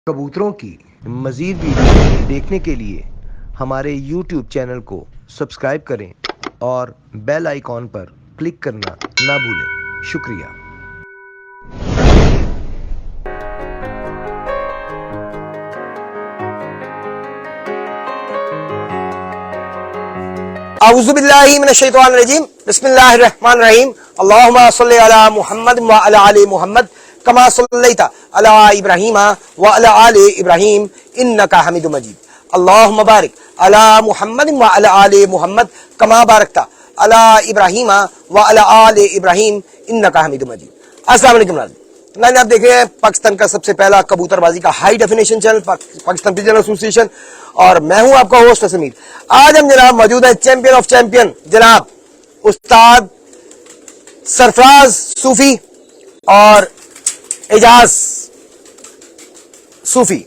कबूतरों की मज़ीद वीडियो देखने के लिए हमारे YouTube चैनल को सब्सक्राइब करें और बेल आइकॉन पर क्लिक करना ना भूलें। शुक्रिया। औज़ुबिल्लाहि मिनश्शैतानिर्रजीम बिस्मिल्लाहिर्रहमानिर्रहीम अल्लाहुम्मा सल्लि अला मुहम्मद व अला आलि मुहम्मद कमा सल्लैता अला इब्राहीम व अला आलि इब्राहीम इन्नका हमीदुम मजीद अल्लाहुम्मा बारिक अला मुहम्मद व अला आलि मुहम्मद कमा बारकता अला इब्राहीम व अला आलि इब्राहीम इन्नका हमीदुम मजीद। अस्सलाम वालेकुम नाज़रीन, आप देख रहे हैं पाकिस्तान का सबसे पहला कबूतरबाजी का high definition channel Pakistan pigeon association और मैं हूं आपका होस्ट समीर। आज हम जनाब मौजूद है चैंपियन ऑफ चैंपियन जनाब उस्ताद सरफराज सूफी और एजाज सूफी।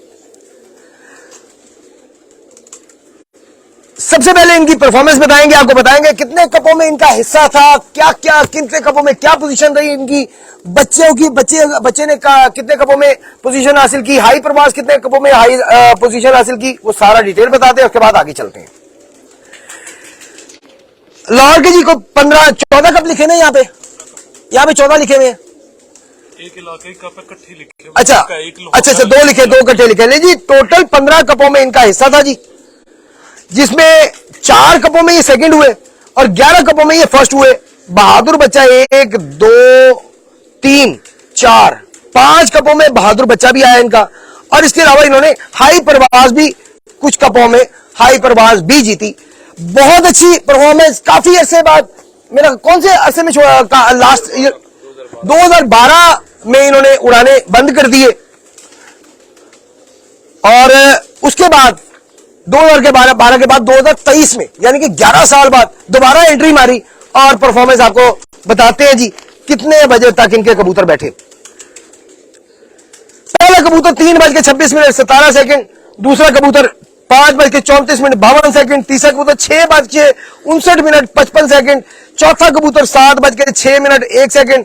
सबसे पहले इनकी परफॉर्मेंस बताएंगे, आपको बताएंगे कितने कपों में इनका हिस्सा था, क्या क्या कितने कपों में क्या पोजीशन रही इनकी, बच्चे ने कितने कपों में पोजीशन हासिल की, हाई प्रवास कितने कपों में हाई पोजीशन हासिल की, वो सारा डिटेल बताते हैं। उसके बाद आगे चलते हैं। लाहौर के जी को 14 कप लिखे ना यहाँ पे 14 लिखे हुए हैं। एक इलाके कप इकट्ठे लिखे। अच्छा 2 लिखे, 2 इकट्ठे लिखे। ले जी टोटल 15 कपों में इनका हिस्सा था जी, जिसमें 4 कपों में ये सेकंड हुए और 11 कपों में ये फर्स्ट हुए। बहादुर बच्चा 1 2 3 4 5 कपों में बहादुर बच्चा भी आया इनका। और इसके अलावा इन्होंने हाई परवाज भी कुछ कपों में हाई परवाज भी जीती। बहुत अच्छी परफॉर्मेंस। काफी अरसे बाद, मेरा कौन से अरसे में लास्ट 2012 में इन्होंने उड़ाने बंद कर दिए और उसके बाद 2012 के बाद 2023 में यानी कि 11 साल बाद दोबारा एंट्री मारी और परफॉर्मेंस आपको बताते हैं जी कितने बजे तक इनके कबूतर बैठे। पहला कबूतर 3:26:17, दूसरा कबूतर 5:34:52, तीसरा कबूतर 6:59:55, चौथा कबूतर 7:06:01,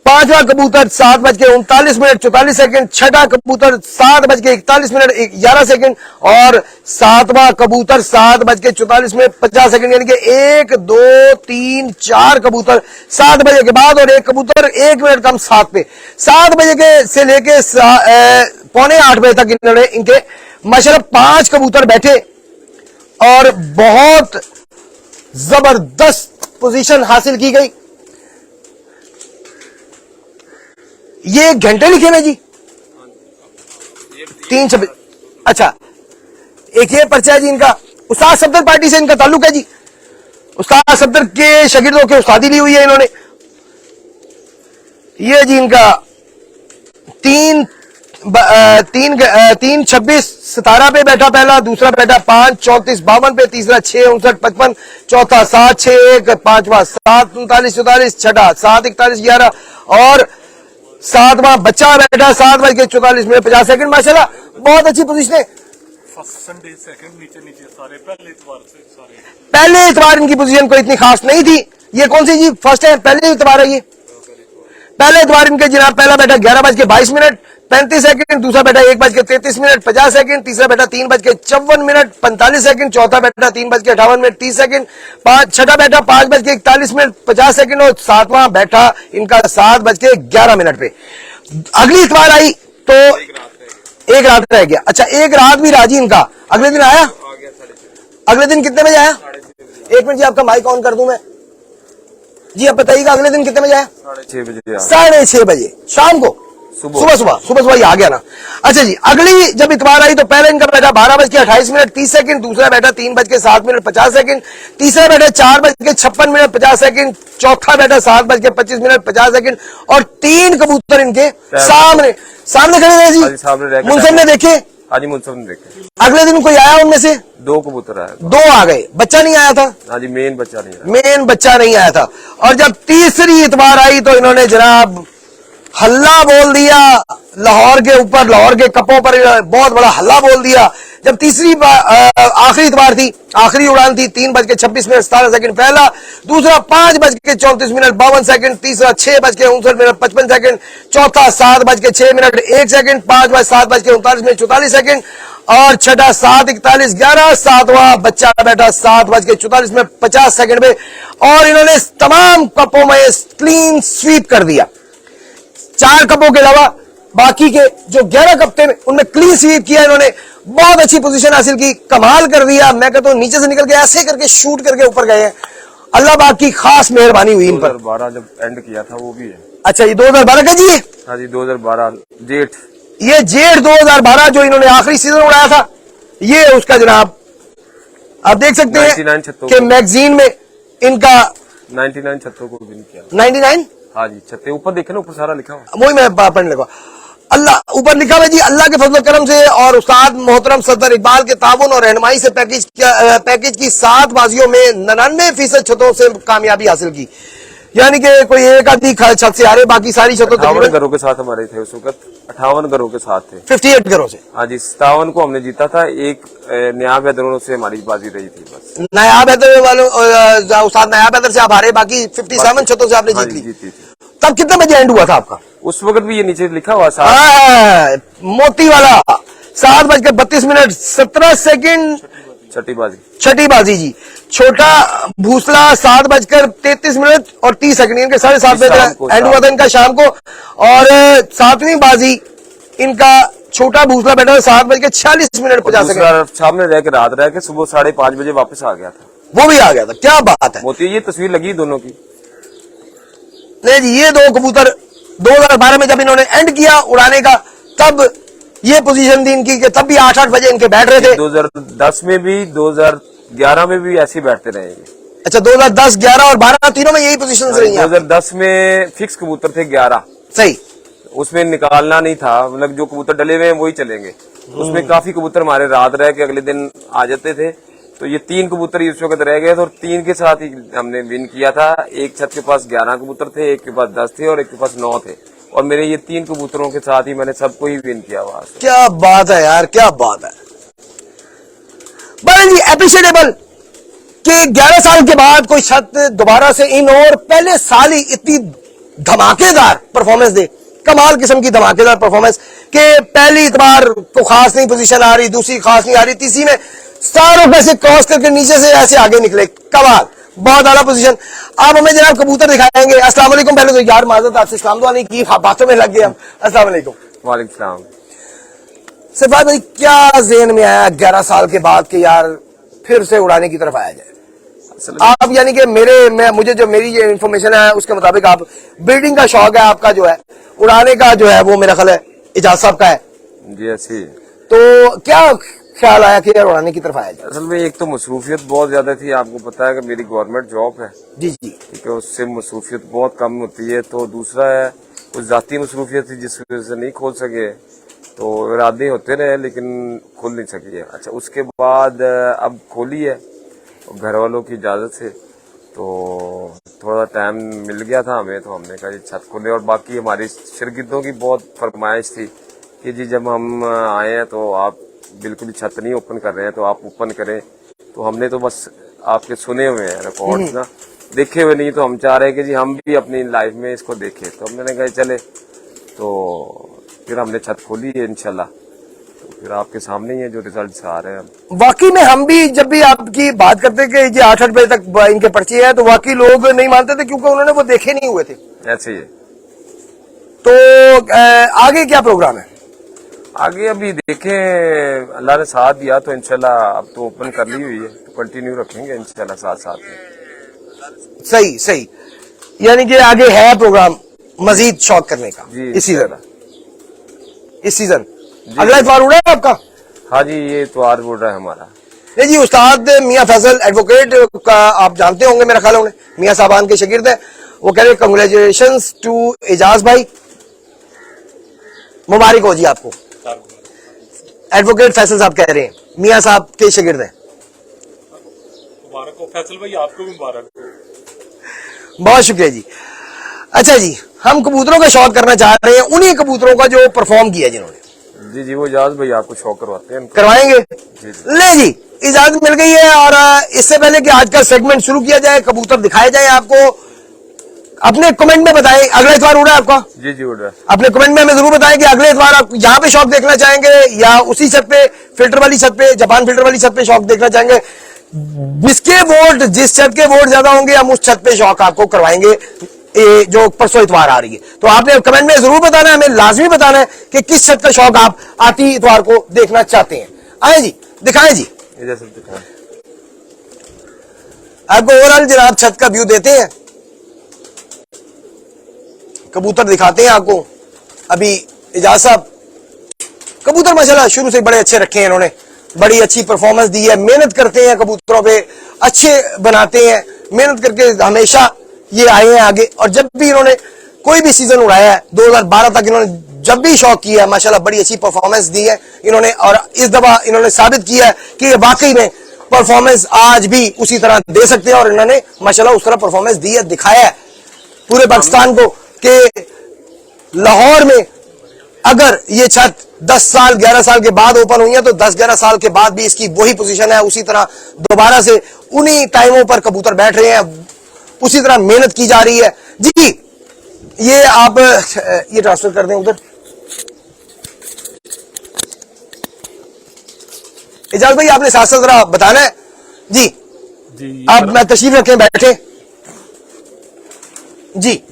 पांचवा कबूतर 7:39:44, छठा कबूतर 7:41:11 और सातवां कबूतर 7:44:50, यानी कि 1 2 3 4 कबूतर 7 बजे के बाद और एक कबूतर 1 मिनट कम 7 पे। 7 बजे के से लेके 7:45 बजे तक इन्होंने इनके माशाल्लाह 5 कबूतर बैठे और बहुत जबरदस्त पोजीशन हासिल की गई। ये घंटे लिखे में जी 3:26। अच्छा, एक ये पर्चा है जी इनका उस्ताद सफदर पार्टी से इनका ताल्लुक है जी। उस्ताद सफदर के शागिर्दों के उस्तादी ली हुई है इन्होंने। ये जी इनका 3:26:17 पे बैठा पहला, दूसरा बैठा 5:34:52 पे, तीसरा 6:59:55, चौथा 7:61, पांचवा 7:39:44, छठा 7:41:11 और सातवां बच्चा बैठा 7:44:50। माशाल्लाह बहुत अच्छी पोजीशन है। संडे सेकंड नीचे सारे पहले इतवार इनकी पोजीशन कोई इतनी खास नहीं थी। ये कौन सी जी फर्स्ट है? पहले इतवार है ये। पहले इतवार इनके जनाब पहला बैठा 11:22:35, दूसरा बैठा 1:33:50, तीसरा बैठा 3:54:45, चौथा बैठा 3:58:30, छठा बैठा 5:41:50 और सातवां बैठा इनका 7:11 पे। अगली इतवार आई तो एक रात रह गया। अच्छा, एक रात भी राजी इनका। अगले दिन आया? अगले दिन कितने बजे आया? 1 मिनट जी, आपका माइक ऑन कर दूं मैं जी। आप बताइएगा अगले दिन कितने बजे आया? 6:30 बजे शाम को, सुबह ही आ गया ना। अच्छा जी, अगली जब इतवार आई तो पहले इनका बैठा 12:28:30, दूसरा बैठा 3:07:50, तीसरा बैठा 4:56:50, चौथा बैठा 7:25:50 और 3 कबूतर इनके सामने खड़े रहे जी। मुंसफ ने देखे? हाँ जी, मुंसफ ने देखे। अगले दिन कोई आया उनमें से? 2 कबूतर आए, 2 आ गए, बच्चा नहीं आया था। हाँ जी, मेन बच्चा नहीं आया था। और जब तीसरी इतवार आई तो इन्होंने जनाब हल्ला बोल दिया लाहौर के ऊपर, लाहौर के कपों पर बहुत बड़ा हल्ला बोल दिया। जब तीसरी आखिरी इतवार थी, आखिरी उड़ान थी, 3:26 पहला, दूसरा 5:34 तीसरा 6:59 चौथा 7:06 1 5 7:39 और छठा 7:41 सातवां बच्चा बैठा 7:44 में और इन्होंने तमाम कपों में क्लीन स्वीप कर दिया। 4 कपों के अलावा बाकी के जो 11 कप थे उनमें क्लीन स्वीप किया इन्होंने। बहुत अच्छी पोजीशन हासिल की, कमाल कर दिया। मैं कहता हूं नीचे से निकल के ऐसे करके शूट करके ऊपर गए हैं। अल्लाह पाक की खास मेहरबानी हुई इन पर। 2012 जब एंड किया था वो भी है। अच्छा, ये 2012 का जी है? हाँ जी, 2012 जेठ। ये जेठ 2012 जो इन्होंने आखिरी सीजन उड़ाया था, ये उसका जनाब आप देख सकते हैं 99 छत्तों कि मैगजीन में इनका 99 छत्तों को विन किया। 99 हाँ जी, छत्ते ऊपर देखे ना, ऊपर सारा लिखा हुआ। वही मैं पढ़ने लगा। अल्लाह ऊपर लिखा हुआ जी, अल्लाह के फजल करम से और उस्ताद मोहतरम सदर इकबाल के ताबुन और रहनुमाई से पैकेज की 7 बाजियों में 99% छतों से कामयाबी हासिल की। यानी कि कोई एक आधी छत से आ रहे, बाकी सारी छतों 58 घरों के साथ हमारे थे उस वक्त, 58 घरों के साथ थे, 58 घरों से। हाँ जी, 57 को हमने जीता था। एक नायाब हैदरों से हमारी बाजी रही थी बस। नायाब हैदर वालों उस्ताद नायाब हैदर से आप हारे, बाकी 57 छतों से आपने हाँ जीत जी, ली। जीती थी। तब कितने बजे एंड हुआ था आपका? उस वक्त भी ये नीचे लिखा हुआ मोती वाला 7:32 17 छठी बाजी। छठी बाजी जी। छोटा भूसला 7:33 और 30 इनके 7:30 बजे एंड हुआ था इनका शाम को। और 7वीं बाजी इनका छोटा भूसला बैठा 7:46 50 सामने रह के रात रह के सुबह 5:30 बजे वापस आ गया था। वो भी आ गया था। क्या बात है। मोती, ये तस्वीर लगी दोनों की। नहीं जी, ये 2 कबूतर 2012 में जब इन्होंने एंड किया उड़ाने का, तब ये पोजीशन थी इनकी कि तब भी 8-8 बजे इनके बैठ रहे थे। 2010 में भी 2011 में भी ऐसे ही बैठते रहेंगे। अच्छा, 2010, 11 और 12 तीनों में यही पोजीशन रही है। 2010 में फिक्स कबूतर थे 11, सही, उसमें निकालना नहीं था, मतलब जो कबूतर डले हुए हैं वही चलेंगे। उसमें काफी कबूतर हमारे रात रह के अगले दिन आ जाते थे। तो ये 3 कबूतर ही उस वक्त रह गए थे और 3 के साथ ही हमने विन किया था। एक छत के पास 11 कबूतर थे, एक के पास 10 थे और एक के पास 9 थे। और मेरे ये 3 कबूतरों के साथ ही मैंने सबको ही विन किया हुआ। क्या बात है यार, क्या बात है। बड़े जी एप्रिशिएटेबल कि 11 साल के बाद कोई छत दोबारा से इन और पहले साल ही इतनी धमाकेदार परफॉर्मेंस दे। कमाल किस्म की धमाकेदार परफॉर्मेंस कि पहली इतबार को खास नहीं पोजीशन आ रही, दूसरी खास नहीं आ रही, तीसरी में सारों पैसे क्रॉस करके नीचे से ऐसे आगे निकले। कमाल, बहुत आला पोजीशन। आप हमें जनाब कबूतर दिखाएंगे। अस्सलाम वालेकुम। पहले तो यार माजरत, आपसे सलाम दुआ नहीं की, बातों में लग गए हम। अस्सलाम वालेकुम। वालेकुम सलाम। सिफात भाई, क्या ज़हन में आया 11 साल के बाद कि यार फिर से उड़ाने की तरफ आया जाए? आप यानी कि मुझे जो मेरी ये इन्फॉर्मेशन है उसके मुताबिक आप ब्रीडिंग का शौक है आपका, जो है उड़ाने का जो है वो मेरा ख्याल है इजाज साहब का है जी। ऐसी तो क्या ख्याल आया कि यार उड़ाने की तरफ आया जाए? असल में एक तो मसरूफियत बहुत ज्यादा थी, आपको पता है कि मेरी गवर्नमेंट जॉब है। जी जी, ठीक है, उससे मसरूफियत बहुत कम होती है। तो दूसरा है कुछ जाती मसरूफियत थी जिस वजह से नहीं खोल सके, तो इरादे होते रहे लेकिन खोल नहीं सकी है। अच्छा, उसके बाद अब खोली है घर वालों की इजाजत से, तो थोड़ा टाइम मिल गया था हमें, तो हमने कहा छत खोले। और बाकी हमारी शागिर्दों की बहुत फरमाइश थी कि जी जब हम आए हैं तो आप बिल्कुल छत नहीं ओपन कर रहे हैं तो आप ओपन करें। तो हमने तो बस आपके सुने हुए हैं रिकॉर्ड्स ना, देखे हुए नहीं। तो हम चाह रहे हैं कि जी हम भी अपनी लाइफ में इसको देखें। तो हमने कहा चले, तो फिर हमने छत खोली है इंशाल्लाह। तो फिर आपके सामने ही है जो रिजल्ट्स आ रहे हैं। वाकई में हम भी जब भी आपकी बात करते कि ये 8-8 बजे तक इनके पर्चे हैं, तो वाकई लोग नहीं मानते थे क्योंकि उन्होंने वो देखे नहीं हुए थे। ऐसे ही है। तो आगे क्या प्रोग्राम है? आगे अभी देखें, अल्लाह ने साथ दिया तो इंशाल्लाह अब तो ओपन कर ली हुई है, तो कंटिन्यू रखेंगे इंशाल्लाह साथ साथ में। सही सही, यानी कि आगे है प्रोग्राम मजीद शौक करने का जी इस सीजन। अगला इतवार उड़ा है आपका? हाँ जी, ये इतवार उड़ रहा है हमारा। नहीं जी, उस्ताद मियां फैसल एडवोकेट का आप जानते होंगे मेरा ख्याल, उन्हें मियां साहबान के शागिर्द है। वो कह रहे कंग्रेचुलेशंस टू एजाज भाई, मुबारक हो जी आपको। एडवोकेट फैसल साहब कह रहे हैं, मियां साहब के शागिर्द हैं। मुबारक हो फैसल भाई, आपको भी मुबारक हो। बहुत शुक्रिया जी। अच्छा जी, हम कबूतरों का शौक करना चाह रहे हैं, उन्हीं कबूतरों का जो परफॉर्म किया जिन्होंने। जी जी, वो इजाज भाई आपको शौक करवाते हैं इनको। करवाएंगे। जी जी। ले जी, इजाजत मिल गई है। और इससे पहले कि आज का सेगमेंट शुरू किया जाए, कबूतर दिखाए जाए आपको, अपने कमेंट में बताएं अगला इतवार उड़ा है आपका? जी जी, उड़ रहा है। अपने कमेंट में हमें जरूर बताएं कि अगले इतवार आप यहाँ पे शौक देखना चाहेंगे या उसी छत पे, फिल्टर वाली छत पे, जापान फिल्टर वाली छत पे शौक देखना चाहेंगे। जिसके वोट, जिस छत के वोट ज्यादा होंगे हम उस छत पे शौक आपको करवाएंगे, जो परसों इतवार आ रही है। तो आपने कमेंट में जरूर बताना है, हमें लाजमी बताना है कि किस छत का शौक आप आती इतवार को देखना चाहते हैं। आए जी, दिखाएं जी, इधर से दिखाएं। आपको ओवरऑल जनाब छत का व्यू देते हैं, कबूतर दिखाते हैं आपको। अभी इजाज साहब कबूतर माशाल्लाह शुरू से बड़े अच्छे रखे हैं इन्होंने, बड़ी अच्छी परफॉर्मेंस दी है, मेहनत करते हैं कबूतरों पे, अच्छे बनाते हैं, मेहनत करके हमेशा ये आए हैं आगे। और जब भी इन्होंने कोई भी सीजन उड़ाया है 2012 तक, इन्होंने जब भी शौक किया है माशाल्लाह बड़ी अच्छी परफॉर्मेंस दी है इन्होंने। और इस दफा इन्होंने साबित किया है कि ये वाकई में परफॉर्मेंस आज भी उसी तरह दे सकते हैं, और इन्होंने माशाल्लाह उस तरह परफॉर्मेंस दी है, दिखाया है पूरे पाकिस्तान को कि लाहौर में अगर ये छत 10 साल 11 साल के बाद ओपन हुई है तो 10-11 साल के बाद भी इसकी वही पोजीशन है। उसी तरह दोबारा से उन्हीं टाइमों पर कबूतर बैठ रहे हैं, उसी तरह मेहनत की जा रही है। जी, ये आप ये ट्रांसफर कर दें उधर। इजाज़त भाई आपने साथ साथ जरा बताना है जी। जी आप मैं तशरीफ रखें, बैठे जी।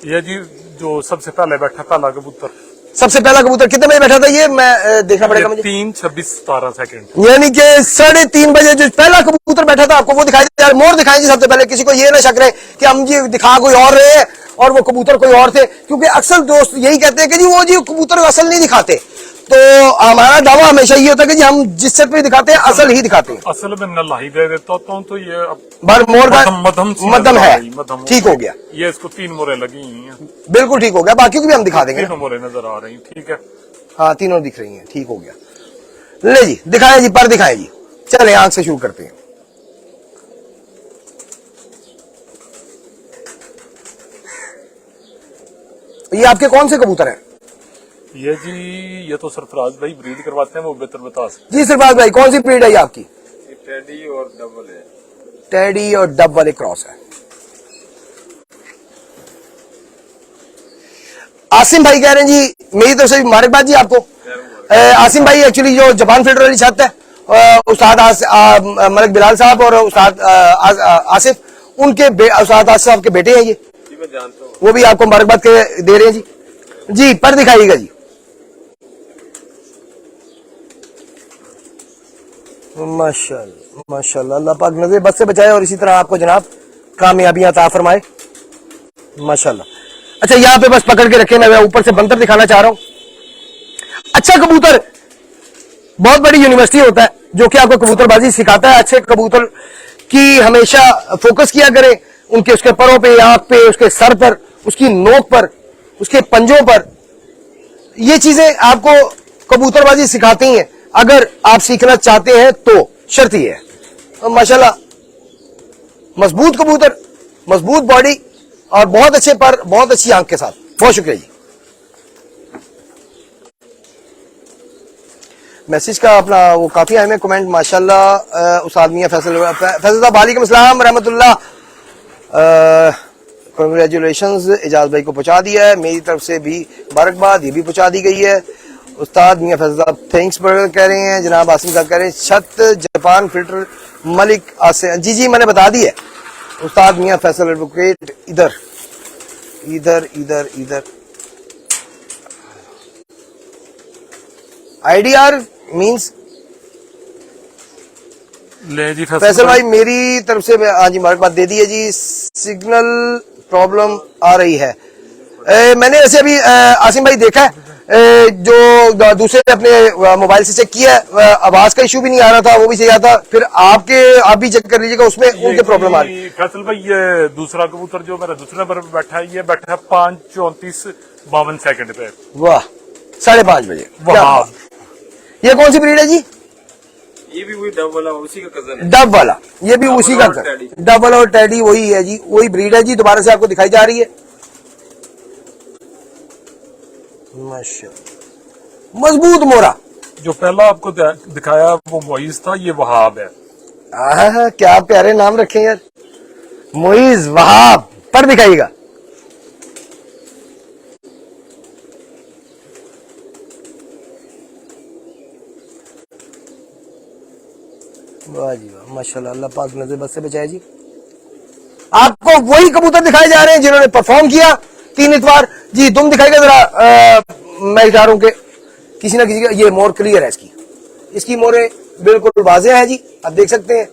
ये जी जो सबसे पहले बैठा पहला कबूतर, सबसे पहला कबूतर कितने बजे बैठा था ये मैं देखना पड़ेगा मुझे। 3:26:17 यानी कि 3:30 बजे जो पहला कबूतर बैठा था आपको वो दिखाई दे रहा है। मोर दिखाई जी सबसे पहले, किसी को ये ना शक रहे कि हम जी दिखा कोई और रहे हैं और वो कबूतर कोई और थे, क्योंकि अक्सर दोस्त यही कहते हैं कि जी वो जी कबूतर असल नहीं दिखाते। तो हमारा दावा हमेशा ये होता है कि जी हम जिस छत पे दिखाते हैं असल ही दिखाते हैं। असल में नल्ला ही दे देता हूँ तो ये अब बार मोर का मध्यम है, मध्यम ठीक हो गया। ये इसको 3 मोरे लगी हुई हैं, बिल्कुल ठीक हो गया, बाकी को भी हम दिखा देंगे। 3 मोरे नजर आ रही हैं, ठीक है। हाँ, तीनों दिख रही हैं, ठीक हो गया। ले जी, दिखाएं जी, पर दिखाएं जी। चले आंख से शुरू करते हैं। ये आपके कौन से कबूतर हैं? ये जी ये तो सरफराज भाई ब्रीड करवाते हैं, वो बेहतर बता सकते जी सरफराज भाई, कौन सी ब्रीड है ये आपकी? ये टेडी और डबल है। टेडी और डब वाले क्रॉस है। आसिम भाई कह रहे हैं जी, मेरी तरफ से मुबारकबाद जी आपको। आसिम भाई एक्चुअली जो जापान फिल्टर वाली छत है, उस्ताद मलिक बिलाल साहब और उस्ताद आसिफ, उनके उस्ताद आसिफ साहब के बेटे हैं ये। मैं जानता हूँ। वो भी आपको मुबारकबाद दे रहे हैं जी। जी, पर दिखाइएगा जी। माशाल्लाह माशाल्लाह, अल्लाह पाक नजर बद से बचाए और इसी तरह आपको जनाब कामयाबियां अता फरमाए माशाल्लाह। अच्छा, यहाँ पे बस पकड़ के रखे, मैं ऊपर से बंतर दिखाना चाह रहा हूं। अच्छा कबूतर बहुत बड़ी यूनिवर्सिटी होता है जो कि आपको कबूतरबाजी सिखाता है। अच्छे कबूतर की हमेशा फोकस किया करें, उनके उसके परों पे, आंख पे, उसके सर पर, उसकी नोक पर, उसके पंजों पर। ये चीजें आपको कबूतरबाजी सिखाती हैं। अगर आप सीखना चाहते हैं तो शर्त ये है। माशाल्लाह मजबूत कबूतर, मजबूत बॉडी और बहुत अच्छे पर, बहुत अच्छी आंख के साथ। बहुत शुक्रिया जी। मैसेज का अपना वो काफी आए में कमेंट माशाल्लाह। उस आदमी फैसल साहब वालेकुम अस्सलाम रहमतुल्लाह, कंग्रेचुलेशंस, इजाज भाई को पहुंचा दिया है, मेरी तरफ से भी मुबारकबाद, ये भी पहुंचा दी गई है। उस्ताद मियां फैसल साहब थैंक्स कह रहे हैं। जनाब आसिम साहब कह रहे हैं छत जापान फिल्टर मलिक आसे, जी जी मैंने बता दी है। उस्ताद मियां फैसल एडवोकेट इधर इधर इधर इधर आईडीआर मींस ले जी फैसल भाई मेरी तरफ से आज मुबारकबाद दे दी है जी। सिग्नल प्रॉब्लम आ रही है। मैंने वैसे अभी आसिम भाई देखा है, जो दूसरे अपने मोबाइल से चेक किया, आवाज का इशू भी नहीं आ रहा था, वो भी सही आता। फिर आप भी चेक कर लीजिएगा, उसमें उनके प्रॉब्लम आ रही है। फैसल भाई ये दूसरा कबूतर जो मेरा दूसरे नंबर पर बैठा है, ये बैठा है 5:34:52 सेकंड पे। वाह, 5:30 बजे। वाह, ये कौन सी ब्रीड है जी? ये भी वही डब वाला, उसी का कजन है। डब वाला, ये भी उसी का, डबल और टेडी वही है जी, वही ब्रीड है जी। दोबारा से आपको दिखाई जा रही है। माशाल्लाह, मजबूत मोरा। जो पहला आपको दिखाया वो मोइज था, ये वहाब है। क्या प्यारे नाम रखे यार, मोइज, वहाब। पर दिखाइएगा। वाह जी वाह, माशाल्लाह, अल्लाह पाक नजर बद से बचाए जी। आपको वही कबूतर दिखाए जा रहे हैं जिन्होंने परफॉर्म किया 3 इतवार जी। तुम दिखाएगा जरा, मैं इशारों के किसी ना किसी का। ये मोर क्लियर है, इसकी मोरे बिल्कुल वाज़ेह है जी, आप देख सकते हैं।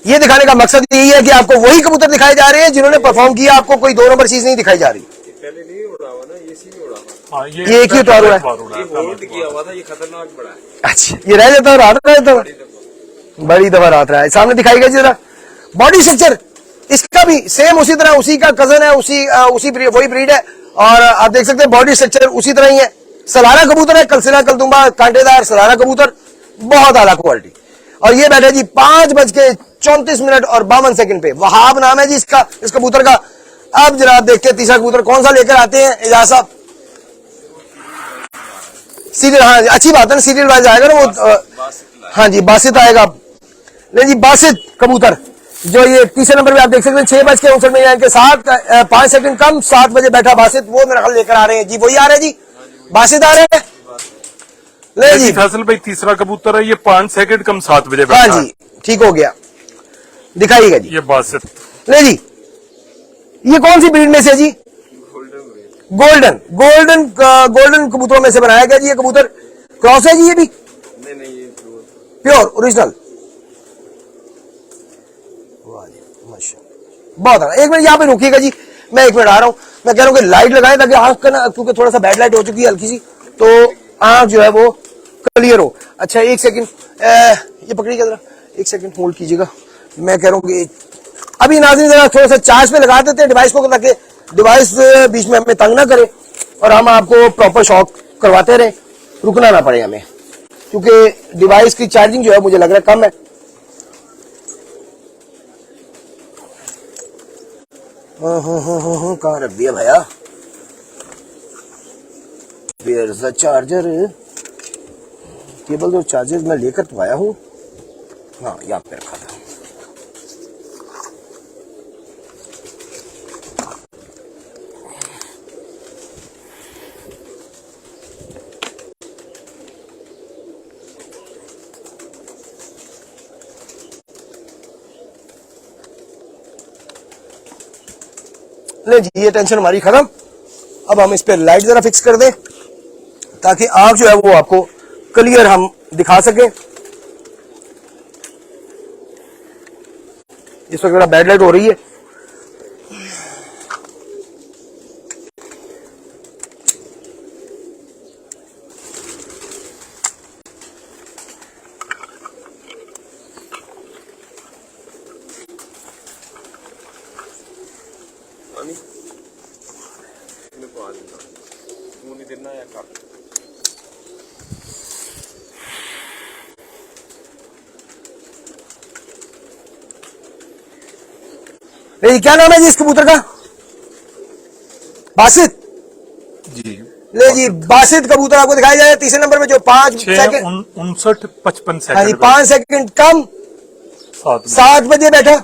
ये दिखाने का मकसद यही है कि आपको वही कबूतर दिखाए जा रहे हैं जिन्होंने परफॉर्म किया, आपको कोई 2 नंबर चीज नहीं दिखाई जा रही। पहले नहीं उड़ा हुआ ना, ये सी नहीं उड़ा हुआ। हाँ, ये एक ही उतार हुआ है। ये होल्ड किया हुआ था, ये खतरनाक बड़ा है। अच्छा, ये रह जाता है, रात रहता है, बड़ी दफा रात रहा है। सामने दिखाई गई जरा बॉडी स्ट्रक्चर, इसका भी सेम उसी तरह, उसी का कजन है, वही ब्रीड है। और आप देख सकते हैं बॉडी स्ट्रक्चर उसी तरह ही है। सलारा कबूतर है, कलसिला कलदुम्बा कांटेदार सलारा कबूतर, बहुत आला क्वालिटी। और ये बैठे जी 5:34 और 52 पे। वहाब नाम है जी इसका, इस कबूतर का। अब जरा देखते हैं तीसरा कबूतर कौन सा लेकर आते हैं एजाज साहब। सीरियल, हाँ अच्छी बात है ना, सीरियल वाइज आएगा ना वो। हाँ जी, बासित आएगा। ले जी, बासित कबूतर जो ये तीसरे नंबर पे आप देख सकते हैं, 6:59 में, यानी कि 5 सेकंड कम, 7 बजे बैठा बासित, वो मेरा ख्याल लेकर आ रहे हैं जी। वही आ रहे हैं जी, बासित आ रहे हैं। ले जी फैसल भाई, तीसरा कबूतर है, ये 5 सेकंड कम 7 बजे हाँ जी, ठीक हो गया, दिखाइएगा जी। ये बासित। ले जी, ये कौन सी ब्रीड में से जी? गोल्डन कबूतरों में से बनाया गया जी। ये कबूतर क्रॉस है जी, ये भी नहीं, ये प्योर ओरिजिनल। बहुत है। एक मिनट यहाँ पे रुकिएगा जी, मैं 1 मिनट आ रहा हूँ। मैं कह रहा हूँ कि लाइट लगाए ताकि आंख का ना, क्योंकि थोड़ा सा बैड लाइट हो चुकी है हल्की सी, तो आंख जो है वो क्लियर हो। अच्छा 1 सेकंड, ये पकड़िएगा जरा, 1 सेकंड होल्ड कीजिएगा। मैं कह रहा हूँ कि अभी नाज़रीन जरा थोड़ा सा चार्ज पे लगा देते हैं डिवाइस को, ताकि डिवाइस बीच में हमें तंग ना करे और हम आपको प्रॉपर शॉक करवाते रहे, रुकना ना पड़े हमें, क्योंकि डिवाइस की चार्जिंग जो है मुझे लग रहा है कम है। कहाँ रख दिया भैया? Where is the charger? Cable और चार्जर मैं लेकर तो आया हूँ। हाँ, यहाँ पे रखा था। ले जी, ये टेंशन हमारी खत्म। अब हम इस पे लाइट जरा फिक्स कर दें ताकि आंख जो है वो आपको क्लियर हम दिखा सके। इस वक्त बैड लाइट हो रही है। देना या कब? क्या नाम है जी इस कबूतर का? बासित जी। ले जी, बासित कबूतर आपको दिखाया जाए तीसरे नंबर में, जो 5 सेकंड 59-55 हाँ जी, सेकंड 5 सेकंड कम 7 बजे बैठा।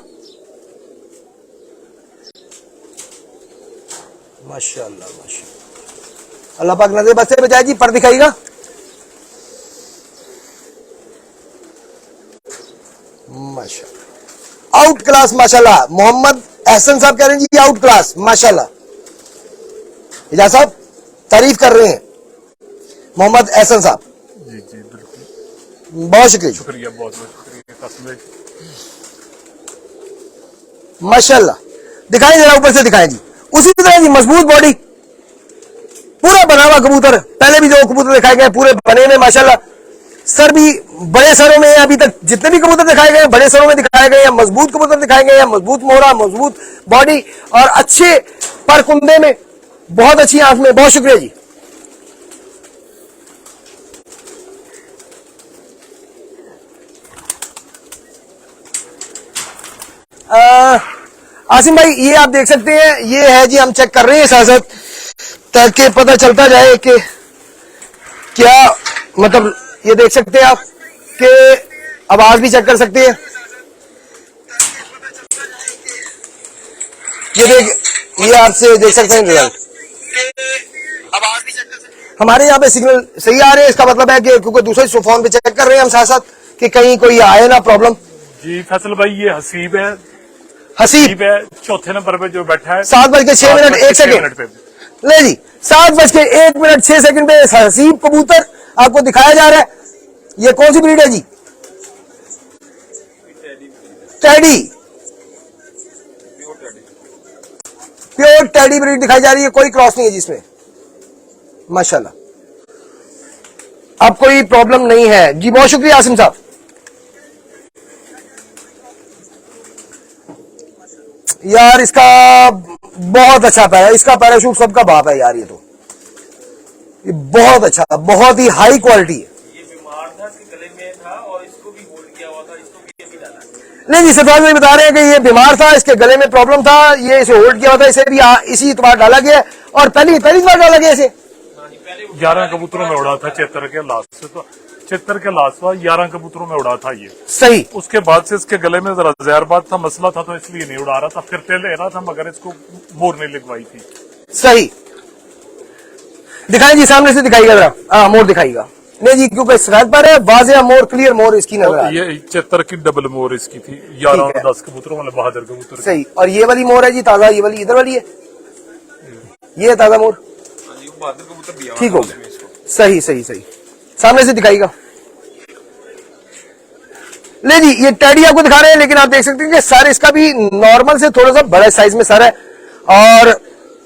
माशाल्लाह माशाल्लाह, अल्लाह पाक नजर बद से बचाए जी। पर दिखाइएगा। माशाल्लाह, आउट क्लास माशाल्लाह। मोहम्मद एहसन साहब कह रहे हैं जी आउट क्लास माशाल्लाह। इजाज साहब तारीफ कर रहे हैं, मोहम्मद एहसन साहब। जी जी बिल्कुल, बहुत शुक्रिया, शुक्रिया, बहुत शुक्रिया। माशाल्लाह, दिखाएं जरा, ऊपर से दिखाएं जी। उसी तरह जी, मजबूत बॉडी, पूरा बना हुआ कबूतर। पहले भी जो कबूतर दिखाए गए पूरे बने में माशाल्लाह। सर भी बड़े सरों में, अभी तक जितने भी कबूतर दिखाए गए बड़े सरों में दिखाए गए, मजबूत कबूतर दिखाए गए, मजबूत मोहरा, मजबूत बॉडी और अच्छे पर कुंदे में, बहुत अच्छी आंख में। बहुत शुक्रिया जी। आसिम भाई, ये आप देख सकते हैं, ये है जी, हम चेक कर रहे हैं साथ साथ ताकि पता चलता जाए कि क्या, मतलब ये देख सकते हैं आप कि आवाज भी चेक कर सकते हैं। ये आपसे देख सकते हैं रिजल्ट, हमारे यहाँ पे सिग्नल सही आ रहे हैं। इसका मतलब है कि क्योंकि दूसरे फोन पे चेक कर रहे हैं हम साथ साथ कि कहीं कोई आए ना प्रॉब्लम। जी फैसल भाई, ये हसीब है, हसीब है चौथे नंबर पे जो बैठा है 7:06 1 सेकंड। पे। ले जी 7:01 6 सेकंड पे हसीब कबूतर आपको दिखाया जा रहा है। ये कौन सी ब्रीड है जी? टैडी, प्योर टैडी ब्रीड दिखाई जा रही है, कोई क्रॉस नहीं है जिसमें, माशाल्लाह। अब कोई प्रॉब्लम नहीं है जी। बहुत शुक्रिया आसिम साहब। यार इसका बहुत अच्छा पैरा, इसका पैराशूट सबका बाप है यार। ये बहुत अच्छा, बहुत ही हाई क्वालिटी है। ये बीमार था, इसके गले में था और इसको भी होल्ड किया हुआ था, इसको भी अभी डाला। नहीं जी, सरफराज भाई बता रहे हैं कि ये बीमार था, इसके गले में प्रॉब्लम था, ये इसे होल्ड किया हुआ था, इसे भी इसी इतवार डाला गया और पहली बार डाला गया इसे। 11 कबूतरों में उड़ा था चेतर के लास्ट से, तो चेतर के लास्ट हुआ 11 कबूतरों में उड़ा था ये। सही। उसके बाद से इसके गले में जरा जहरबाद था, मसला था, तो इसलिए नहीं उड़ा रहा था, फिरते ले रहा था, मगर इसको मोर नहीं लगवाई थी। सही। दिखाएं जी, सामने से दिखाइएगा जरा। हाँ मोर दिखाइएगा। नहीं जी, क्योंकि स्क्रैच पर है, वाज़ेह मोर, क्लियर मोर इसकी नजर आ रही है। ये चेतर की डबल मोर इसकी थी, 11 और 10 कबूतरों वाले बहादुर कबूतर। सही। और ये वाली मोर है जी ताजा, ये वाली इधर वाली है, ये है ताजा मोर। ठीक हो गया, सही सही सही। सामने से दिखाइएगा। ले जी, ये टैडी आपको दिखा रहे हैं, लेकिन आप देख सकते हैं कि सर इसका भी नॉर्मल से थोड़ा सा बड़ा साइज में सर है और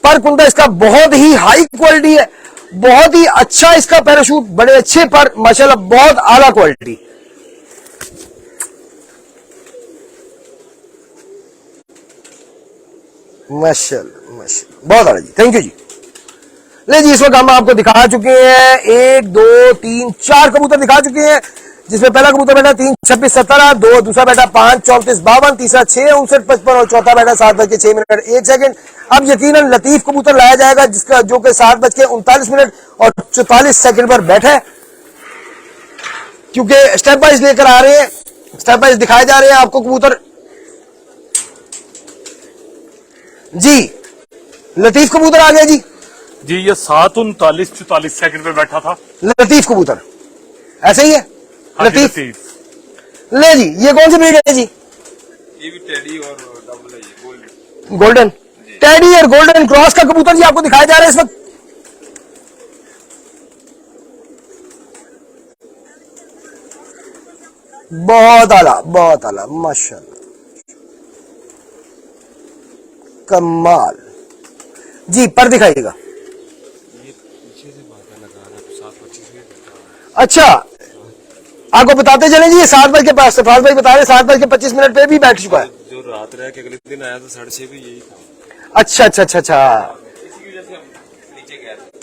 पर कुंदा इसका बहुत ही हाई क्वालिटी है, बहुत ही अच्छा इसका पैराशूट, बड़े अच्छे पर माशाल्लाह, बहुत आला क्वालिटी। माशाल्लाह माशाल्लाह, बहुत आला जी, थैंक यू जी। ले जी, इस वक्त हम आपको दिखा चुके हैं 1 2 3 4 कबूतर दिखा चुके हैं, जिसमें पहला कबूतर बैठा 3 26 17, दो दूसरा बैठा 5 34 52, तीसरा 6 59 55 और चौथा बैठा 7:06 1 सेकंड। अब यकीनन लतीफ कबूतर लाया जाएगा, जिसका जो कि 7:39 और 44 सेकंड पर बैठा है, क्योंकि स्टेप वाइज लेकर आ रहे हैं, स्टेप वाइज दिखाए जा रहे हैं आपको कबूतर जी। लतीफ कबूतर आ गया जी। जी ये 7:39 44 सेकंड पे बैठा था लतीफ कबूतर, ऐसे ही है हाँ जी, लतीफ। ले जी, ये कौन सी ब्रीड है जी? ये भी टेडी और डबल है, ये गोल्डन। टेडी और गोल्डन क्रॉस का कबूतर जी आपको दिखाया जा रहा है इस वक्त। बहुत आला माशाल्लाह, कमाल जी। पर दिखाइएगा। अच्छा, आपको बताते चले जी, ये 7 बजे के पास सरफराज भाई बता रहे 7:25 पे भी बैठ चुका है। जो रात रह के अगले दिन आया तो 6:30 भी यही था। अच्छा अच्छा अच्छा अच्छा, इसी वजह से हम नीचे गए थे,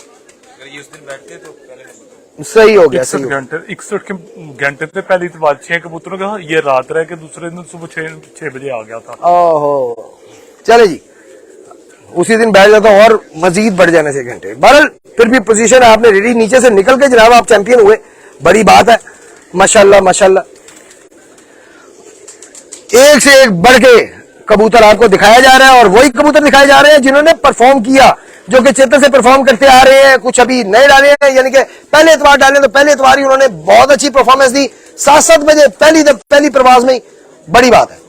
अगर ये उस दिन बैठते तो पहले नंबर। सही हो गया, सही 61 हो गया। घंटे 61 घंटे थे पहली तो बात 6 कबूतरों का, ये रात रह के दूसरे दिन सुबह 6 बजे आ गया था। ओहो, चले जी, उसी दिन बैठ जाता और मजीद बढ़ जाने से घंटे। बहरहाल फिर भी पोजीशन आपने रेडी, नीचे से निकल के जनाब आप चैंपियन हुए, बड़ी बात है, माशाल्लाह माशाल्लाह। एक से एक बढ़ के कबूतर आपको दिखाया जा रहा है और वही कबूतर दिखाए जा रहे हैं जिन्होंने परफॉर्म किया, जो कि चेतर से परफॉर्म करते आ रहे हैं, कुछ अभी नए डाले हैं, यानी कि पहले इतवार डाले तो पहले इतवार ही उन्होंने बहुत अच्छी परफॉर्मेंस दी, 7 बजे पहली प्रवास में। बड़ी बात है,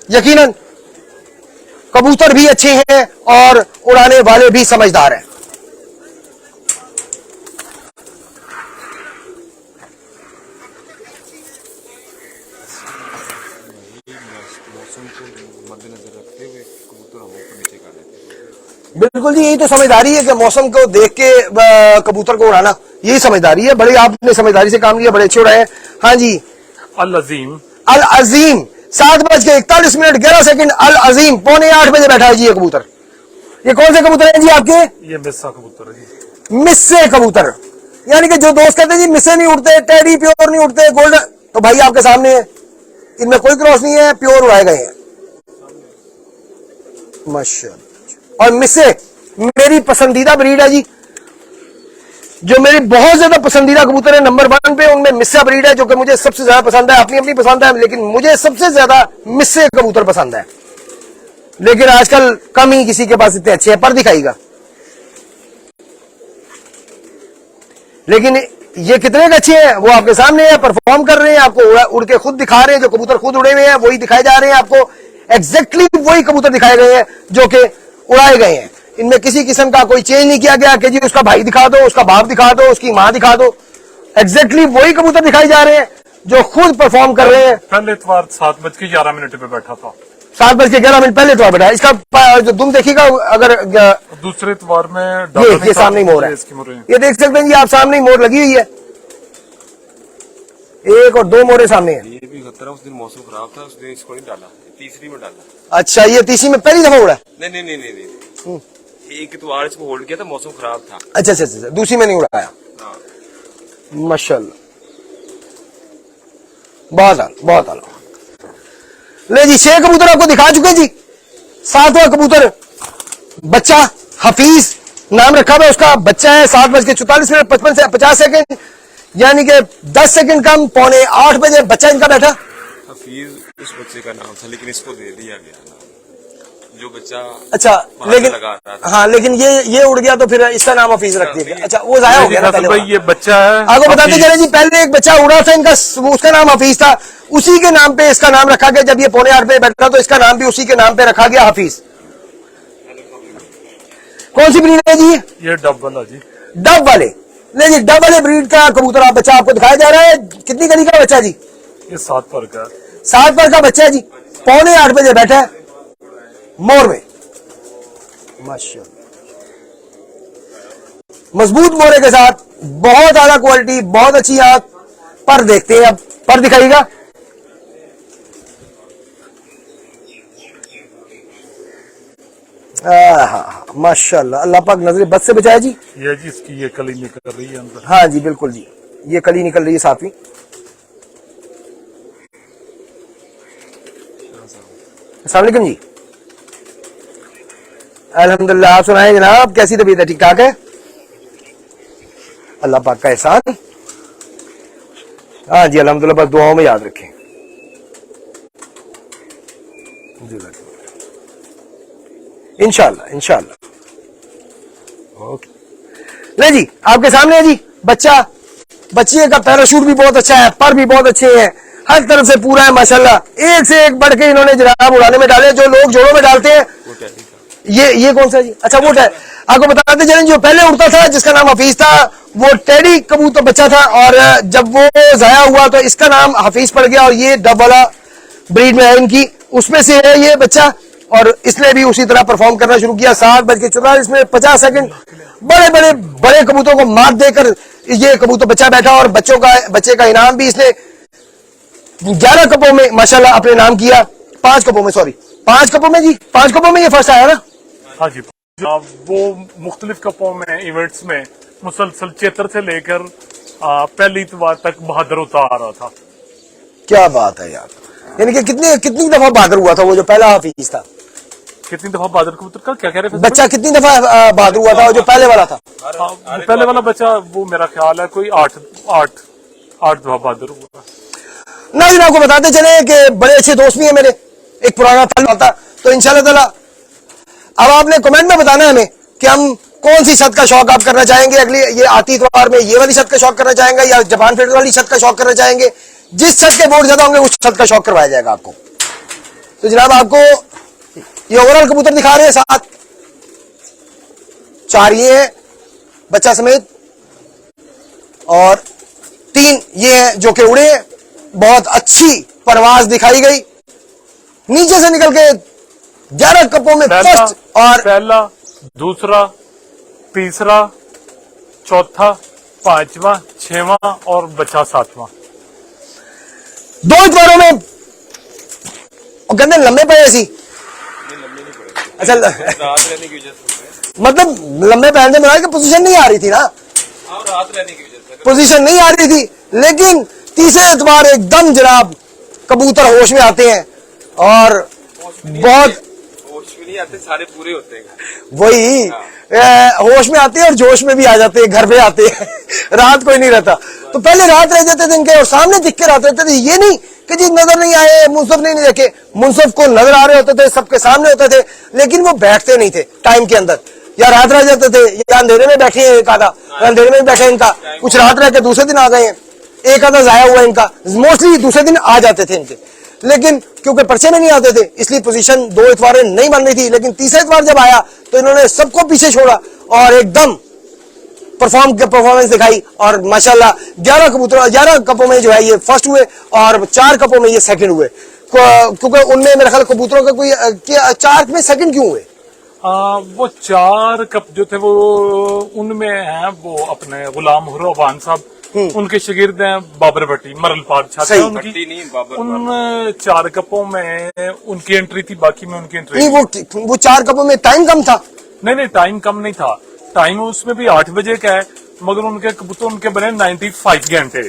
यकीनन कबूतर भी अच्छे हैं और उड़ाने वाले भी समझदार हैं। मौसम को मद्देनजर रखते हुए कबूतर हम ऊपर नीचे कर लेते हैं। बिल्कुल जी, यही तो समझदारी है कि मौसम को देख के कबूतर को उड़ाना, यही समझदारी है। बड़े आपने समझदारी से काम लिया, बड़े अच्छे उड़ाए हैं। हाँ जी, अल अजीम 7:41 11 सेकंड। अल अजीम 7:45 बजे बैठा है जी ये कबूतर। ये कौन से कबूतर हैं जी आपके? ये मिस्सा कबूतर है जी। मिस्से कबूतर, यानी कि जो दोस्त कहते हैं जी मिस्से नहीं उड़ते, टेडी प्योर नहीं उड़ते, गोल्डन, तो भाई आपके सामने है, इनमें कोई क्रॉस नहीं है, प्योर उड़ाए गए हैं माशाल्लाह। और मिस्से मेरी पसंदीदा ब्रीड है जी, जो मेरी बहुत ज्यादा पसंदीदा कबूतर है नंबर 1 पे, उनमें मिस्सा ब्रीड है जो कि मुझे सबसे ज्यादा पसंद है। अपनी अपनी पसंद है, लेकिन मुझे सबसे ज्यादा मिस्से कबूतर पसंद है। लेकिन आजकल कम ही किसी के पास इतने अच्छे हैं, पर दिखाएगा। लेकिन ये कितने अच्छे हैं वो आपके सामने है, परफॉर्म कर रहे हैं, आपको उड़ के खुद दिखा रहे हैं। जो कबूतर खुद उड़े हुए हैं वही दिखाए जा रहे हैं आपको। एग्जैक्टली वही कबूतर दिखाए गए हैं जो कि उड़ाए गए हैं। इनमें किसी किस्म का कोई चेंज नहीं किया गया कि जी उसका भाई दिखा दो, उसका बाप दिखा दो, उसकी मां दिखा दो। एग्जैक्टली वही कबूतर दिखाई जा रहे हैं जो खुद परफॉर्म कर रहे हैं। पहले इतवार 7:11 पे बैठा था। 7:11 पहले इतवार बैठा। इसका जो तुम देखिएगा अगर दूसरे इतवार में ये सामने ही मोर है, इसकी मोर है। ये देख सकते हैं जी आप, सामने ही मोर लगी हुई है। 1 और 2 मोरे सामने हैं। ये भी खतरा, उस दिन मौसम खराब था, उस दिन इसको नहीं डाला, तीसरी में डाला। अच्छा, ये तीसरी में पहली दफा उड़ा है? नहीं नहीं नहीं नहीं, नहीं। एक इतवार इसको होल्ड किया था, मौसम खराब था। अच्छा अच्छा अच्छा, दूसरी में नहीं उड़ाया। माशाल्लाह, बहुत आला। ले जी 6 कबूतर आपको दिखा चुके जी। 7वां कबूतर बच्चा हफीज नाम रखा हुआ उसका, बच्चा है। 7:44 50 यानी कि 10 सेकंड कम, 7:45 बजे बच्चा इनका बैठा। हफीज उस बच्चे का नाम था, लेकिन इसको दे दिया गया नाम, जो बच्चा अच्छा। लेकिन लगा रहा था। हाँ, लेकिन ये उड़ गया तो फिर इसका नाम हफीज रख दिया गया। अच्छा, वो जाया हो गया ना पहले भाई, वाला। ये बच्चा है। आपको बताते चले जी, पहले एक बच्चा उड़ा था इनका, उसका नाम हफीज था। उसी के नाम पे इसका नाम रखा गया। जब ये 7:45 पे बैठा तो इसका नाम भी उसी के नाम पे रखा गया, हफीज। कौन सी ब्रीड है जी? ये डब वाला जी, डब वाले। नहीं जी, डब वाले ब्रीड का कबूतर आप बच्चा आपको दिखाया जा रहा है। कितनी कली का बच्चा जी? ये 7 पर का है। 7 पर का बच्चा है जी। 7:45 बजे बैठा है मोर में। माशाल्लाह, मजबूत मोरे के साथ, बहुत आला क्वालिटी, बहुत अच्छी आंख। पर देखते हैं, अब पर दिखाइएगा। माशाल्लाह, अल्लाह पाक नजरे बद से बचाए जी। ये जी इसकी ये कली निकल रही है अंदर। हाँ जी, बिल्कुल जी, ये कली निकल रही है 7वीं। अस्सलाम वालेकुम जी। अल्हम्दुलिल्लाह, आप सुनाएं जनाब, कैसी तबीयत है? ठीक ठाक है, अल्लाह पाक का एहसान। हाँ जी, अल्हम्दुलिल्लाह, बस दुआओं में याद रखें। इंशाल्लाह इंशाल्लाह। ओके, ले जी आपके सामने है जी बच्चा। बच्चे का पैराशूट भी बहुत अच्छा है, पर भी बहुत अच्छे हैं, हर तरफ से पूरा है माशाल्लाह। एक से एक बढ़ के इन्होंने जनाब उड़ाने में डाले, जो लोग जोड़ों में डालते हैं। ये कौन सा जी? अच्छा, वो है। आपको बताते चलें, जो पहले उड़ता था जिसका नाम हफीज था, वो टेडी कबूतर बच्चा था, और जब वो जाया हुआ तो इसका नाम हफीज पड़ गया। और ये डब वाला ब्रीड में है इनकी, उसमें से है ये बच्चा। और इसने भी उसी तरह परफॉर्म करना शुरू किया। 7:44 50 सेकंड बड़े बड़े बड़े कबूतरों को मात देकर ये कबूतर बच्चा बैठा। और बच्चे का इनाम भी इसने 11 कपों में माशाल्लाह अपने नाम किया। 5 कपों में, सॉरी 5 कपों में जी, 5 कपों में ये फर्स्ट आया ना। हाँ जी, वो मुख्तलिफ कपों में इवेंट्स में मुसलसल चेतर से लेकर पहली इतवार तक बहादुर होता आ रहा था। क्या बात है यार, यानी कि कितनी दफा बहादुर हुआ था वो जो पहला हफीज था? कितनी दफा बहादुर कबूतर का क्या कह रहे हैं? बच्चा कितनी दफा बहादुर हुआ था जो पहले वाला था? पहले वाला बच्चा वो मेरा ख्याल है कोई 8 दफा बहादुर हुआ। नाज़रीन, आपको बताते चले कि बड़े अच्छे दोस्त भी हैं मेरे, एक पुराना ताल्लुक था। तो इंशाल्लाह ताला अब आपने कमेंट में बताना है हमें कि हम कौन सी छत का शौक आप करना चाहेंगे। अगली ये आती इतवार में ये वाली छत का शौक करना चाहेंगे या जापान फेडर वाली छत का शौक करना चाहेंगे। जिस छत के वोट ज्यादा होंगे उस छत का शौक करवाया जाएगा आपको। तो जनाब आपको ये ओवरऑल कबूतर दिखा रहे हैं, 7 4 ये है बच्चा समेत, और 3 ये है जो कि उड़े। बहुत अच्छी परवाज दिखाई गई, नीचे से निकल के 11 कपों में फर्स्ट, और पहला, दूसरा, तीसरा, चौथा, 5वां, 6वां और बच्चा 7वां। 2 इतवारों में कहते लंबे पड़े सी। अच्छा, रात रहने की वजह से, मतलब लंबे पहनने में कि पोजीशन नहीं आ रही थी ना, रात रहने की वजह से पोजीशन नहीं आ रही थी। लेकिन तीसरे इतवार एकदम जनाब कबूतर होश में आते हैं और बहुत होश में नहीं आते, सारे पूरे होते हैं। वही होश में आते हैं और जोश में भी आ जाते हैं, घर पे आते हैं रात कोई नहीं रहता। तो पहले रात रह जाते थे इनके और सामने दिख के रात रहते थे। ये नहीं कि जी नजर नहीं आए, मुंसफ नहीं देखे, मुंसफ को नजर आ रहे होते थे, सबके सामने होते थे, लेकिन वो बैठते नहीं थे टाइम के अंदर, या रात रह जाते थे, या अंधेरे में बैठे हैं एक आधा, अंधेरे में बैठे इनका, कुछ रात रह के दूसरे दिन आ गए हैं, एक आधा जाया हुआ इनका, मोस्टली दूसरे दिन आ जाते थे इनके। लेकिन क्योंकि पर्चे में नहीं आते थे इसलिए पोजीशन 2 इतवारें नहीं बन रही थी, लेकिन तीसरा इतवार जब आया तो इन्होंने सबको पीछे छोड़ा और एकदम परफॉर्मेंस दिखाई। और माशाल्लाह 11 कपों में जो है ये फर्स्ट हुए और 4 कपों में ये सेकंड हुए, क्योंकि उनमें मेरे ख्याल कबूतरों का कोई 4 में सेकंड क्यों हुए? वो 4 कप जो थे वो उनमें हैं वो अपने गुलाम हुर्रवान साहब, उनके शागिर्द हैं बाबर भट्टी, मरल पाक छात्र हैं उनकी। उन 4 कपों में उनकी एंट्री थी, बाकी में उनकी एंट्री नहीं। वो 4 कपों में टाइम कम था? नहीं, टाइम कम नहीं था, टाइम उसमें भी 8 बजे का है, मगर उनके कबूतर उनके बने 95 घंटे।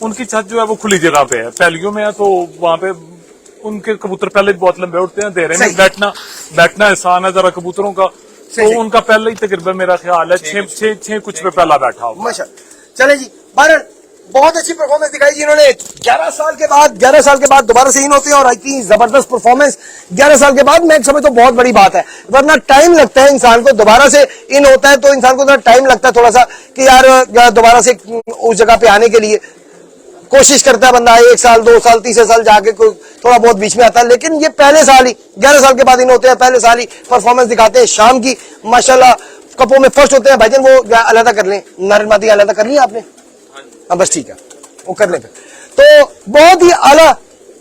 उनकी छत जो है वो खुली जगह पे है, पहलियों में है, तो वहां पे उनके कबूतर पहले बहुत लंबे उठते हैं, देरे में बैठना आसान है जरा कबूतरों का, तो उनका पहले ही तकरीबन मेरा ख्याल है 6 कुछ पे पहला बैठा हुआ। चले जी बहरहाल बहुत अच्छी परफॉर्मेंस दिखाई जी इन्होंने। 11 साल के बाद दोबारा से इन होते हैं और इतनी जबरदस्त परफॉर्मेंस 11 साल के बाद, मैं समझता हूँ बहुत बड़ी बात है। वरना टाइम लगता है इंसान को, दोबारा से इन होता है तो इंसान को टाइम लगता है थोड़ा सा कि यार दोबारा से उस जगह पे आने के लिए कोशिश करता है बंदा, 1 साल 2 साल तीसरे साल जाके कोई थोड़ा बहुत बीच में आता है। लेकिन ये पहले साल ही 11 साल के बाद इन होते हैं, पहले साल ही परफॉर्मेंस दिखाते हैं शाम की, माशाल्लाह कपों में फर्स्ट होते हैं। भाईजान वो अलग कर लें, नारमादी अलग कर लिया आपने? हाँ बस ठीक है, वो कर लेते। तो बहुत ही आला,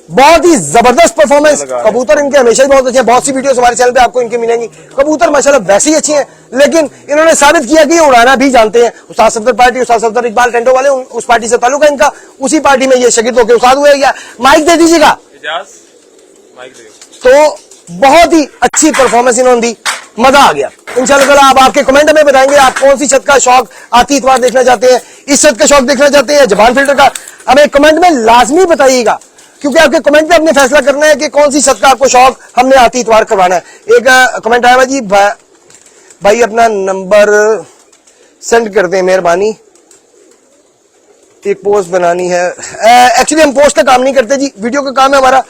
बहुत ही जबरदस्त परफॉर्मेंस। कबूतर इनके हमेशा ही बहुत अच्छे हैं, बहुत सी वीडियोस हमारे चैनल पे आपको इनके मिलेंगी। कबूतर माशाल्लाह वैसे ही अच्छे हैं, लेकिन इन्होंने साबित किया कि उड़ाना भी जानते हैं। उस्ताद सफदर पार्टी, उस्ताद सफदर इकबाल टेंटो वाले, उस पार्टी से ताल्लुक है इनका, उसी पार्टी में ये शागिर्द होकर उस्ताद हुए। या माइक दे दीजिएगा। तो बहुत ही अच्छी परफॉर्मेंस इन्होंने दी, मजा आ गया। इंशाल्लाह आप आपके कमेंट में बताएंगे आप कौन सी छत का शौक आती इतवार देखना चाहते हैं, इस छत का शौक देखना चाहते हैं, जबान फिल्टर का, हमें कमेंट में लाजमी बताइएगा, क्योंकि आपके कमेंट पे हमने फैसला करना है कि कौन सी छत का आपको शौक हमने आती इतवार करवाना है। एक कमेंट आया जी, भाई अपना नंबर सेंड कर दें मेहरबानी, एक पोस्ट बनानी है। एक्चुअली हम पोस्ट का काम नहीं करते जी, वीडियो का काम है हमारा।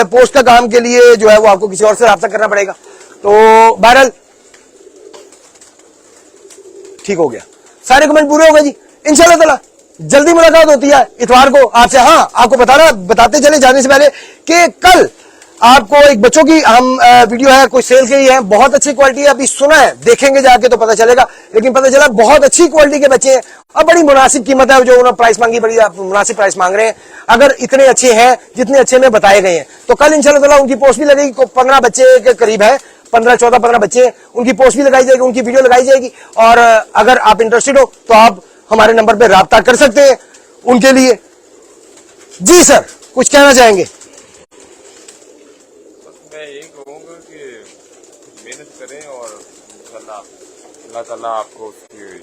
पोस्ट का काम के लिए जो है वो आपको किसी और से राब्ता करना पड़ेगा। तो बहरहाल ठीक हो गया, सारे कमेंट पूरे हो गए जी। इंशाल्लाह ताला जल्दी मुलाकात होती है इतवार को आपसे। हाँ, आपको बताते चले जाने से पहले कि कल आपको एक बच्चों की हम वीडियो है, कोई सेल के ही है, बहुत अच्छी क्वालिटी है। अभी सुना है, देखेंगे जाके तो पता चलेगा, लेकिन पता चला बहुत अच्छी क्वालिटी के बच्चे हैं और बड़ी मुनासिब कीमत है। जो उन्होंने प्राइस मांगी, बड़ी मुनासिब प्राइस मांग रहे हैं। अगर इतने अच्छे हैं जितने अच्छे में बताए गए हैं, तो कल इंशाल्लाह ताला उनकी पोस्ट भी लगेगी। 15 बच्चे के करीब है, 15 बच्चे, उनकी पोस्ट भी लगाई जाएगी, उनकी वीडियो लगाई जाएगी। और अगर आप इंटरेस्टेड हो तो आप हमारे नंबर पर राब्ता कर सकते हैं उनके लिए। जी सर, कुछ कहना चाहेंगे? मैं यही कहूँगा कि मेहनत करें और इंशाल्लाह अल्लाह ताला आपको उसकी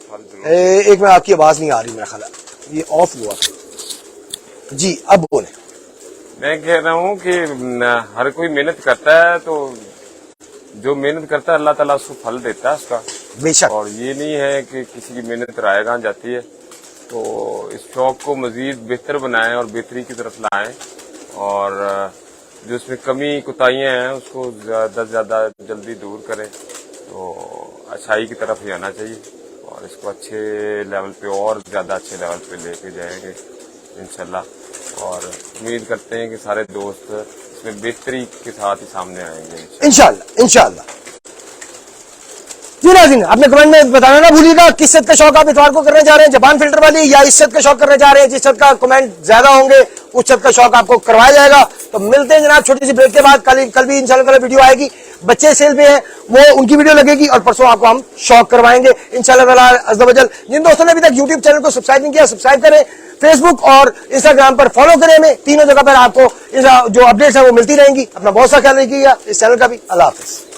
फल जरूर। एक में आपकी आवाज नहीं आ रही, मेरा ख्याल है ये ऑफ हुआ जी, अब बोले। मैं कह रहा हूँ कि हर कोई मेहनत करता है, तो जो मेहनत करता है अल्लाह ताला उसको फल देता है उसका, बेशक। और ये नहीं है कि किसी की मेहनत रायगा जाती है। तो इस शौक को मजीद बेहतर बनाएं और बेहतरी की तरफ लाएं, और जो इसमें कमी कुताहियां हैं उसको ज्यादा से ज्यादा जल्दी दूर करें, तो अच्छाई की तरफ ही आना चाहिए और इसको अच्छे लेवल पे और ज्यादा अच्छे लेवल पे लेके जाएंगे इंशाल्लाह। और उम्मीद करते हैं कि सारे दोस्त इसमें बेहतरी के साथ ही सामने आएंगे इंशाल्लाह। जी नाज़रीन, आपने कमेंट में बताना ना भूलिएगा किस छत का शौक आप इतवार को करने जा रहे हैं, जबान फिल्टर वाली, या इस छत का शौक करने जा रहे हैं। जिस छत का कमेंट ज्यादा होंगे उस छत का शौक आपको करवाया जाएगा। तो मिलते हैं जनाब छोटी सी ब्रेक के बाद। कल भी इंशाल्लाह वीडियो आएगी, बच्चे सेल पे हैं, वो उनकी वीडियो लगेगी, और परसों आपको हम शौक करवाएंगे इंशाल्लाह अज़्ज़ व जल। जिन दोस्तों ने अभी तक यूट्यूब चैनल को सब्सक्राइब नहीं किया, सब्सक्राइब करें, फेसबुक और इंस्टाग्राम पर फॉलो करें हमें। तीनों जगह पर आपको जो अपडेट्स है वो मिलती रहेंगी। अपना बहुत सा ख्याल रखिएगा, इस चैनल का भी। अल्लाह हाफिज।